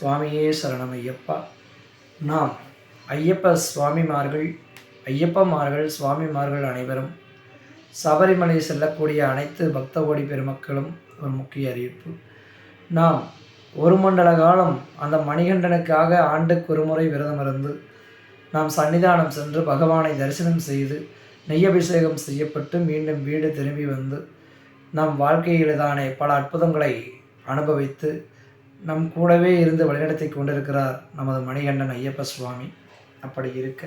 சுவாமியே சரணம் ஐயப்பா. நாம் ஐயப்ப சுவாமிமார்கள், ஐயப்பமார்கள், சுவாமிமார்கள் அனைவரும் சபரிமலை செல்லக்கூடிய அனைத்து பக்த கோடி பெருமக்களும் ஒரு முக்கிய அறிவிப்பு. நாம் ஒரு மண்டல காலம் அந்த மணிகண்டனுக்காக ஆண்டுக்கு ஒரு முறை விரதம் இருந்து நாம் சன்னிதானம் சென்று பகவானை தரிசனம் செய்து நெய்யபிஷேகம் செய்யப்பட்டு மீண்டும் வீடு திரும்பி வந்து நம் வாழ்க்கையில்தானே பல அற்புதங்களை அனுபவித்து நம் கூடவே இருந்து வழிநடத்தி கொண்டிருக்கிறார் நமது மணிகண்டன் ஐயப்ப சுவாமி. அப்படி இருக்க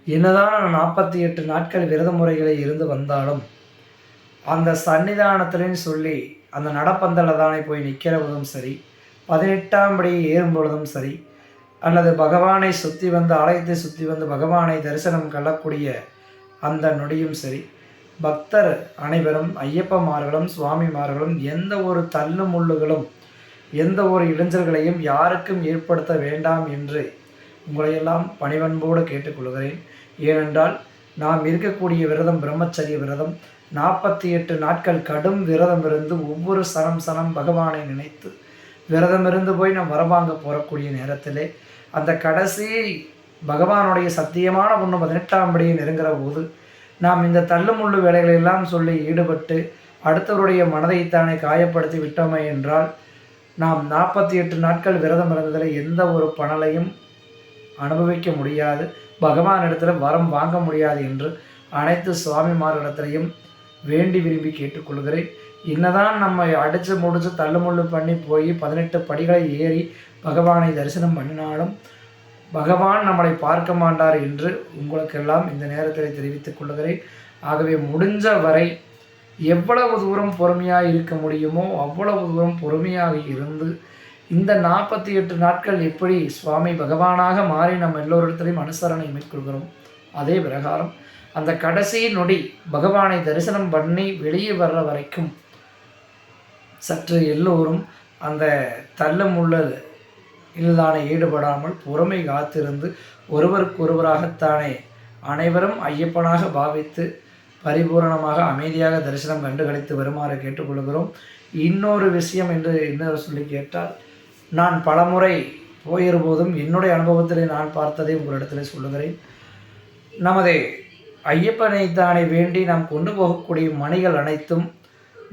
என்னதான் 48 நாட்கள் விரத முறைகளை இருந்து வந்தாலும் அந்த சன்னிதானத்திலேன்னு சொல்லி அந்த நடப்பந்தல தானே போய் நிற்கிற போதும் சரி, 18ஆம் படி ஏறும் பொழுதும் சரி, அல்லது பகவானை சுற்றி வந்து ஆலயத்தை சுற்றி வந்து பகவானை தரிசனம் கொள்ளக்கூடிய அந்த நொடியும் சரி, பக்தர் அனைவரும் ஐயப்பமார்களும் சுவாமிமார்களும் எந்த ஒரு தள்ளு முள்ளுகளும் எந்த ஒரு இடைஞ்சல்களையும் யாருக்கும் ஏற்படுத்த வேண்டாம் என்று உங்களையெல்லாம் பணிவன்போடு கேட்டுக்கொள்கிறேன். ஏனென்றால் நாம் இருக்கக்கூடிய விரதம் பிரம்மச்சரிய விரதம். 48 நாட்கள் கடும் விரதம் இருந்து ஒவ்வொரு சனம் பகவானை நினைத்து விரதம் இருந்து போய் நாம் வரவாங்க போகக்கூடிய நேரத்திலே அந்த கடைசி பகவானுடைய சத்தியமான ஒன்று 18ஆம் படியை நெருங்குற போது நாம் இந்த தள்ளுமுள்ளு வேலைகளெல்லாம் சொல்லி ஈடுபட்டு அடுத்தவருடைய மனதைத்தானே காயப்படுத்தி விட்டோமே என்றால் நாம் 48 நாட்கள் விரதம் இருந்ததில் எந்த ஒரு பலனையும் அனுபவிக்க முடியாது, பகவானிடத்தில் வரம் வாங்க முடியாது என்று அனைத்து சுவாமிமார்களிடத்திலையும் வேண்டி விரும்பி கேட்டுக்கொள்கிறேன். என்னதான் நம்ம அடித்து முடித்து தள்ளுமுள்ளு பண்ணி போய் 18 படிகளை ஏறி பகவானை தரிசனம் பண்ணினாலும் பகவான் நம்மளை பார்க்க மாட்டார் என்று உங்களுக்கெல்லாம் இந்த நேரத்தில் தெரிவித்துக் கொள்கிறேன். ஆகவே முடிஞ்ச வரை எவ்வளவு தூரம் பொறுமையாக இருக்க முடியுமோ அவ்வளவு தூரம் பொறுமையாக இருந்து இந்த 48 நாட்கள் எப்படி சுவாமி பகவானாக மாறி நம்ம எல்லோரிடத்திலையும் அனுசரணை மேற்கொள்கிறோம், அதே பிரகாரம் அந்த கடைசி நொடி பகவானை தரிசனம் பண்ணி வெளியே வர்ற வரைக்கும் சற்று எல்லோரும் அந்த தள்ளுமுள்ள இதுதானே ஈடுபடாமல் பொறுமை காத்திருந்து ஒருவருக்கொருவராகத்தானே அனைவரும் ஐயப்பனாக பாவித்து பரிபூரணமாக அமைதியாக தரிசனம் கண்டுகளித்து வருமாறு கேட்டுக்கொள்கிறோம். இன்னொரு விஷயம் என்று என்ன சொல்லி கேட்டால், நான் பலமுறை போயிருப்போதும் என்னுடைய அனுபவத்தில் நான் பார்த்ததை உங்களிடத்தில் சொல்லுகிறேன். நமது ஐயப்பனைத்தானே வேண்டி நாம் கொண்டு போகக்கூடிய மணிகள் அனைத்தும்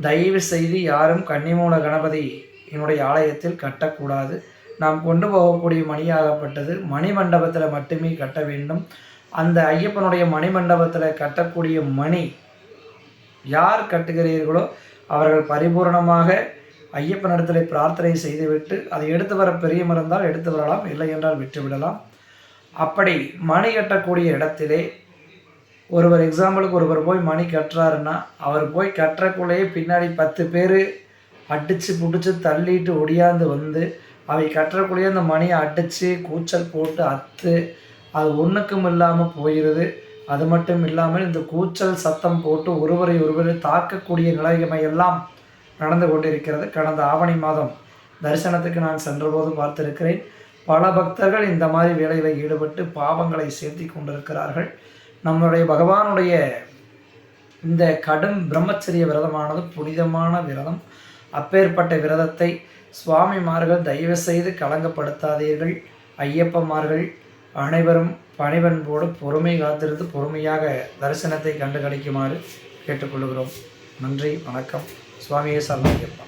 தயவு செய்து யாரும் கன்னிமூல கணபதி என்னுடைய ஆலயத்தில் கட்டக்கூடாது. நாம் கொண்டு போகக்கூடிய மணியாகப்பட்டது மணிமண்டபத்தில் மட்டுமே கட்ட வேண்டும். அந்த ஐயப்பனுடைய மணிமண்டபத்தில் கட்டக்கூடிய மணி யார் கட்டுகிறீர்களோ அவர்கள் பரிபூர்ணமாக ஐயப்பனிடத்தில் பிரார்த்தனை செய்துவிட்டு அதை எடுத்து வர பெரியவர் இருந்தால் எடுத்து வரலாம், இல்லை என்றால் விட்டுவிடலாம். அப்படி மணி கட்டக்கூடிய இடத்திலே ஒருவர் எக்ஸாம்பிளுக்கு ஒருவர் போய் மணி கட்டுறாருன்னா அவர் போய் கட்டுறக்குள்ளேயே பின்னாடி 10 பேர் அடித்து பிடிச்சி தள்ளிட்டு ஒடியாந்து வந்து அவை கட்டுறக்குள்ளேயே அந்த மணியை அடித்து கூச்சல் போட்டு அத்து அது ஒன்றுக்கும் இல்லாமல் போயிடுது. அது மட்டும் இல்லாமல் இந்த கூச்சல் சத்தம் போட்டு ஒருவரை தாக்கக்கூடிய நிலைமையெல்லாம் நடந்து கொண்டிருக்கிறது. கடந்த ஆவணி மாதம் தரிசனத்துக்கு நான் சென்றபோது பார்த்திருக்கிறேன். பல பக்தர்கள் இந்த மாதிரி வேலையில் ஈடுபட்டு பாவங்களை சேர்த்தி கொண்டிருக்கிறார்கள். நம்முடைய பகவானுடைய இந்த கடும் பிரம்மச்சரிய விரதமானது புனிதமான விரதம். அப்பேற்பட்ட விரதத்தை சுவாமிமார்கள் தயவு செய்து களங்கப்படுத்தாதீர்கள். ஐயப்பமார்கள் அனைவரும் பணிவன்போடு பொறுமை காத்திருந்து பொறுமையாக தரிசனத்தை கண்டு கிடைக்குமாறு கேட்டுக்கொள்கிறோம். நன்றி, வணக்கம். சுவாமியே சரணம் ஐயப்பா.